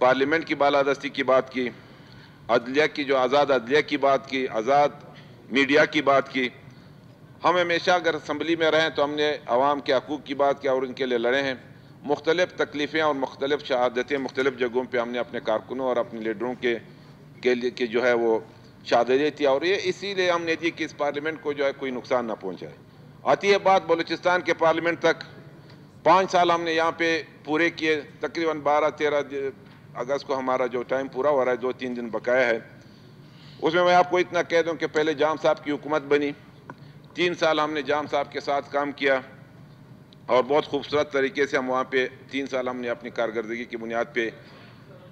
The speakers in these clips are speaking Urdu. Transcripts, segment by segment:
پارلیمنٹ کی بالادستی کی بات کی، عدلیہ کی جو آزاد عدلیہ کی بات کی، آزاد میڈیا کی بات کی. ہم ہمیشہ اگر اسمبلی میں رہیں تو ہم نے عوام کے حقوق کی بات کی اور ان کے لیے لڑے ہیں. مختلف تکلیفیں اور مختلف شہادتیں مختلف جگہوں پہ ہم نے اپنے کارکنوں اور اپنے لیڈروں کے لیے کہ جو ہے وہ شہادتیں تھی، اور یہ اسی لیے ہم نے دی کہ اس پارلیمنٹ کو جو ہے کوئی نقصان نہ پہنچائے. آتی ہے بات بلوچستان کے پارلیمنٹ تک. 5 سال ہم نے یہاں پہ پورے کیے. تقریباً 12-13 اگست کو ہمارا جو ٹائم پورا ہو رہا ہے، 2-3 دن بقایا ہے. اس میں آپ کو اتنا کہہ دوں کہ پہلے جام صاحب کی حکومت بنی. 3 سال ہم نے جام صاحب کے ساتھ کام کیا اور بہت خوبصورت طریقے سے ہم وہاں پہ 3 سال ہم نے اپنی کارکردگی کی بنیاد پہ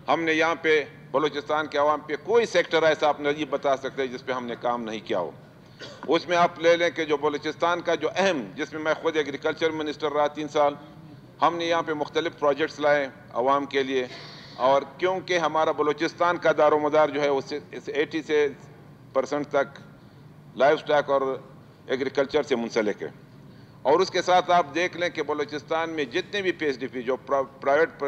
ہم نے یہاں پہ بلوچستان کے عوام پہ کوئی سیکٹر ایسا آپ نہیں بتا سکتے جس پہ ہم نے کام نہیں کیا ہو. اس میں آپ لے لیں کہ جو بلوچستان کا جو اہم، جس میں میں خود ایگریکلچر منسٹر رہا 3 سال، ہم نے یہاں پہ مختلف پروجیکٹس لائے عوام کے لیے. اور کیونکہ ہمارا بلوچستان کا دار و مدار جو ہے اس 80% تک لائف سٹاک اور ایگریکلچر سے منسلک ہے. اور اس کے ساتھ آپ دیکھ لیں کہ بلوچستان میں جتنے بھی پی ایس ڈی پی جو پرائیویٹ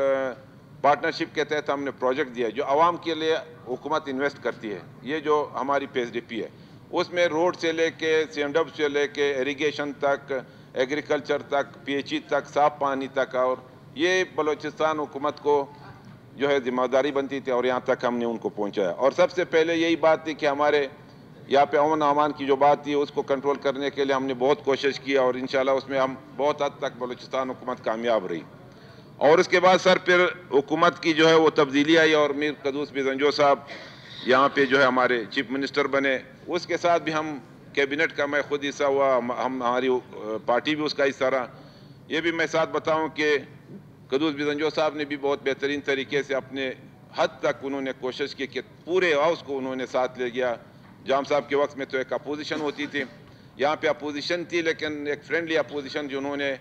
پارٹنرشپ کے تحت ہم نے پروجیکٹ دیا ہے جو عوام کے لیے حکومت انویسٹ کرتی ہے، یہ جو ہماری پی ایس ڈی پی ہے، اس میں روڈ سے لے کے سی این ڈبلیو سے لے کے ایریگیشن تک، ایگریکلچر تک، پی ایچ ای تک، صاف پانی تک، اور یہ بلوچستان حکومت کو جو ہے ذمہ داری بنتی تھی اور یہاں تک ہم نے ان کو پہنچایا. اور سب سے پہلے یہی بات تھی کہ ہمارے یہاں پہ امن و امان کی جو بات تھی اس کو کنٹرول کرنے کے لیے ہم نے بہت کوشش کی اور انشاءاللہ اس میں ہم بہت حد تک بلوچستان حکومت کامیاب رہی. اور اس کے بعد سر پھر حکومت کی جو ہے وہ تبدیلی آئی اور میر قدوس بزنجو صاحب یہاں پہ جو ہے ہمارے چیف منسٹر بنے. اس کے ساتھ بھی ہم کیبنٹ کا میں خود حصہ ہوا، ہماری پارٹی بھی اس کا حصہ رہا. یہ بھی میں ساتھ بتاؤں کہ قدوس بزنجو صاحب نے بھی بہت بہترین طریقے سے اپنے حد تک انہوں نے کوشش کی کہ پورے ہاؤس کو انہوں نے ساتھ لے گیا. جام صاحب کے وقت میں تو ایک اپوزیشن ہوتی تھی، یہاں پہ اپوزیشن تھی لیکن ایک فرینڈلی اپوزیشن جنہوں نے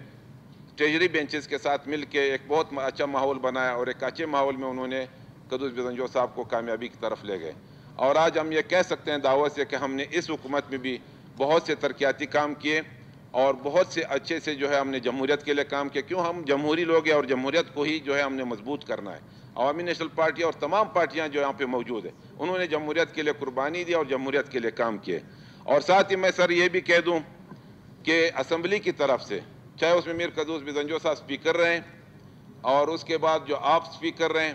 ٹریجری بینچز کے ساتھ مل کے ایک بہت اچھا ماحول بنایا اور ایک اچھے ماحول میں انہوں نے قدوس بزنجو صاحب کو کامیابی کی طرف لے گئے. اور آج ہم یہ کہہ سکتے ہیں دعوت سے کہ ہم نے اس حکومت میں بھی بہت سے ترقیاتی کام کیے اور بہت سے اچھے سے جو ہے ہم نے جمہوریت کے لیے کام کیا. کیوں ہم جمہوری لوگ ہیں اور جمہوریت کو ہی جو ہے ہم نے مضبوط کرنا ہے. عوامی نیشنل پارٹی اور تمام پارٹیاں جو یہاں پہ موجود ہیں انہوں نے جمہوریت کے لیے قربانی دی اور جمہوریت کے لیے کام کیے. اور ساتھ ہی میں سر یہ بھی کہہ دوں کہ اسمبلی کی طرف سے چاہے اس میں میر قدوس بزنجو صاحب اسپیکر رہیں اور اس کے بعد جو آپ اسپیکر رہیں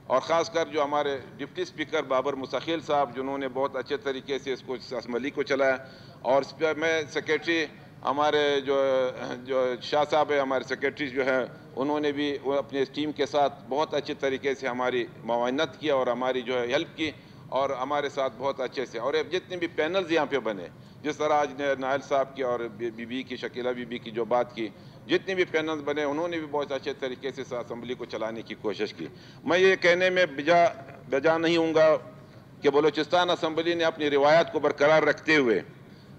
اور خاص کر جو ہمارے ڈپٹی اسپیکر بابر مستقل صاحب جنہوں نے بہت اچھے طریقے سے اس کو اسمبلی کو چلایا، اور میں سیکریٹری ہمارے جو شاہ صاحب ہے ہمارے سیکریٹری جو ہیں انہوں نے بھی اپنے اس ٹیم کے ساتھ بہت اچھے طریقے سے ہماری معاونت کیا اور ہماری جو ہے ہیلپ کی اور ہمارے ساتھ بہت اچھے سے. اور جتنے بھی پینلز یہاں پہ بنے، جس طرح آج نائل صاحب کی اور بی بی کی شکیلہ بی بی کی جو بات کی، جتنے بھی پینلز بنے انہوں نے بھی بہت اچھے طریقے سے اسمبلی کو چلانے کی کوشش کی. میں یہ کہنے میں بجا نہیں ہوں گا کہ بلوچستان اسمبلی نے اپنی روایات کو برقرار رکھتے ہوئے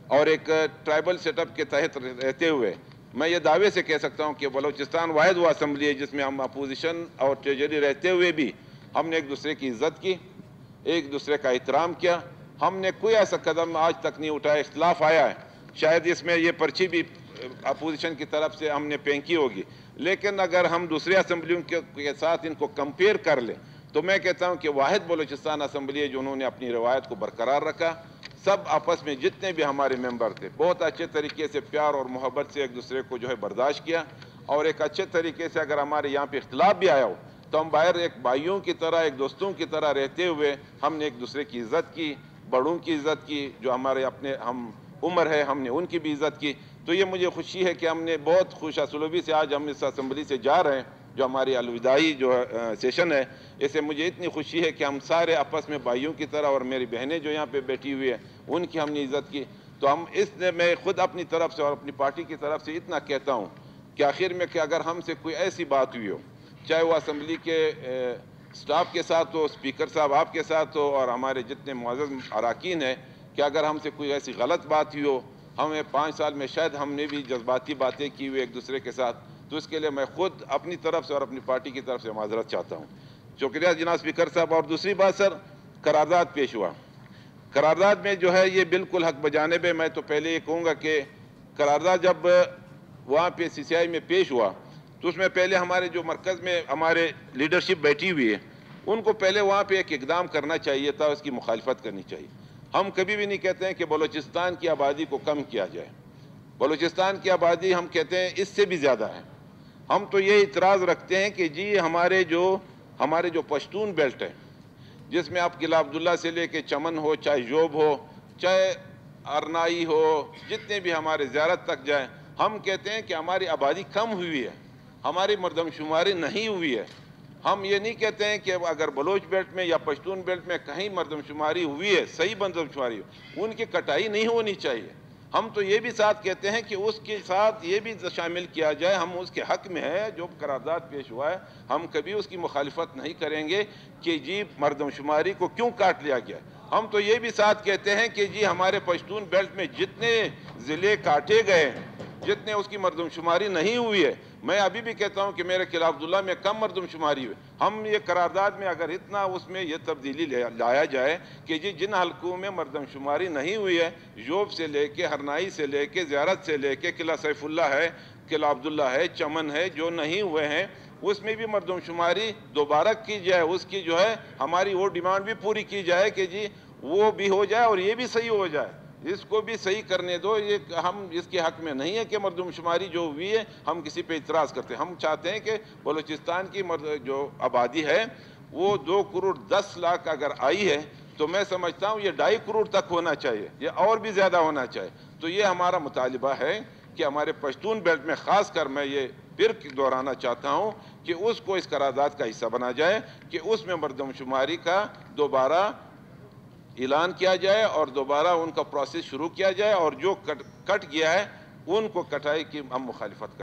اور ایک ٹرائبل سیٹ اپ کے تحت رہتے ہوئے میں یہ دعوے سے کہہ سکتا ہوں کہ بلوچستان واحد وہ اسمبلی ہے جس میں ہم اپوزیشن اور ٹریجری رہتے ہوئے بھی ہم نے ایک دوسرے کی عزت کی، ایک دوسرے کا احترام کیا. ہم نے کوئی ایسا قدم آج تک نہیں اٹھایا. اختلاف آیا ہے، شاید اس میں یہ پرچی بھی اپوزیشن کی طرف سے ہم نے پھینکی ہوگی، لیکن اگر ہم دوسرے اسمبلیوں کے ساتھ ان کو کمپیئر کر لیں تو میں کہتا ہوں کہ واحد بلوچستان اسمبلی ہے جو انہوں نے اپنی روایت کو برقرار رکھا. سب آپس میں جتنے بھی ہمارے ممبر تھے بہت اچھے طریقے سے پیار اور محبت سے ایک دوسرے کو جو ہے برداشت کیا، اور ایک اچھے طریقے سے اگر ہمارے یہاں پہ اختلاف بھی آیا ہو تو ہم باہر ایک بھائیوں کی طرح ایک دوستوں کی طرح رہتے ہوئے ہم نے ایک دوسرے کی عزت کی، بڑوں کی عزت کی، جو ہمارے اپنے ہم عمر ہے ہم نے ان کی بھی عزت کی. تو یہ مجھے خوشی ہے کہ ہم نے بہت خوش اسلوبی سے آج ہم اس اسمبلی سے جا رہے ہیں. جو ہماری الوداعی جو سیشن ہے اس سے مجھے اتنی خوشی ہے کہ ہم سارے آپس میں بھائیوں کی طرح، اور میری بہنیں جو یہاں پہ بیٹھی ہوئی ہیں ان کی ہم نے عزت کی. تو ہم اس نے میں خود اپنی طرف سے اور اپنی پارٹی کی طرف سے اتنا کہتا ہوں کہ آخر میں کہ اگر ہم سے کوئی ایسی بات ہوئی ہو، چاہے وہ اسمبلی کے سٹاف کے ساتھ ہو، اسپیکر صاحب آپ کے ساتھ ہو اور ہمارے جتنے معزز اراکین ہیں، کہ اگر ہم سے کوئی ایسی غلط بات ہوئی ہو، ہمیں 5 سال میں شاید ہم نے بھی جذباتی باتیں کی ہوئی ایک دوسرے کے ساتھ، تو اس کے لیے میں خود اپنی طرف سے اور اپنی پارٹی کی طرف سے معذرت چاہتا ہوں. شکریہ جناب اسپیکر صاحب. اور دوسری بات سر، قرارداد پیش ہوا. قرارداد میں جو ہے یہ بالکل حق بجانب ہے. میں تو پہلے یہ کہوں گا کہ قرارداد جب وہاں پہ CCI میں پیش ہوا تو اس میں پہلے ہمارے جو مرکز میں ہمارے لیڈرشپ بیٹھی ہوئی ہے ان کو پہلے وہاں پہ ایک اقدام کرنا چاہیے تھا, اس کی مخالفت کرنی چاہیے. ہم کبھی بھی نہیں کہتے ہیں کہ بلوچستان کی آبادی کو کم کیا جائے. بلوچستان کی آبادی ہم کہتے ہیں اس سے بھی زیادہ ہے. ہم تو یہ اعتراض رکھتے ہیں کہ جی ہمارے جو پشتون بیلٹ ہے, جس میں آپ قلعہ عبداللہ سے لے کے چمن ہو, چاہے جوب ہو, چاہے ارنائی ہو, جتنے بھی ہمارے زیارت تک جائیں, ہم کہتے ہیں کہ ہماری آبادی کم ہوئی ہے, ہماری مردم شماری نہیں ہوئی ہے. ہم یہ نہیں کہتے ہیں کہ اگر بلوچ بیلٹ میں یا پشتون بیلٹ میں کہیں مردم شماری ہوئی ہے, صحیح مردم شماری ہو, ان کی کٹائی نہیں ہونی چاہیے. ہم تو یہ بھی ساتھ کہتے ہیں کہ اس کے ساتھ یہ بھی شامل کیا جائے, ہم اس کے حق میں ہے جو قرارداد پیش ہوا ہے, ہم کبھی اس کی مخالفت نہیں کریں گے کہ جی مردم شماری کو کیوں کاٹ لیا گیا. ہم تو یہ بھی ساتھ کہتے ہیں کہ جی ہمارے پشتون بیلٹ میں جتنے ضلع کاٹے گئے ہیں, جتنے اس کی مردم شماری نہیں ہوئی ہے, میں ابھی بھی کہتا ہوں کہ میرے قلعہ عبداللہ میں کم مردم شماری ہوئی. ہم یہ قرارداد میں اگر اتنا اس میں یہ تبدیلی لایا جائے کہ جی جن حلقوں میں مردم شماری نہیں ہوئی ہے, جوب سے لے کے ہرنائی سے لے کے زیارت سے لے کے قلعہ سیف اللہ ہے, قلعہ عبداللہ ہے, چمن ہے, جو نہیں ہوئے ہیں اس میں بھی مردم شماری دوبارہ کی جائے. اس کی جو ہے ہماری وہ ڈیمانڈ بھی پوری کی جائے کہ جی وہ بھی ہو جائے اور یہ بھی صحیح ہو جائے, اس کو بھی صحیح کرنے دو. یہ ہم اس کے حق میں نہیں ہے کہ مردم شماری جو ہوئی ہے ہم کسی پہ اعتراض کرتے ہیں. ہم چاہتے ہیں کہ بلوچستان کی جو آبادی ہے وہ 2 کروڑ 10 لاکھ اگر آئی ہے تو میں سمجھتا ہوں یہ 2.5 کروڑ تک ہونا چاہیے, یہ اور بھی زیادہ ہونا چاہیے. تو یہ ہمارا مطالبہ ہے کہ ہمارے پشتون بیلٹ میں خاص کر میں یہ پھر دہرانا چاہتا ہوں کہ اس کو اس قرارداد کا حصہ بنا جائے, کہ اس میں مردم شماری کا دوبارہ اعلان کیا جائے اور دوبارہ ان کا پروسیس شروع کیا جائے, اور جو کٹ گیا ہے ان کو کٹائی کی ہم مخالفت کریں.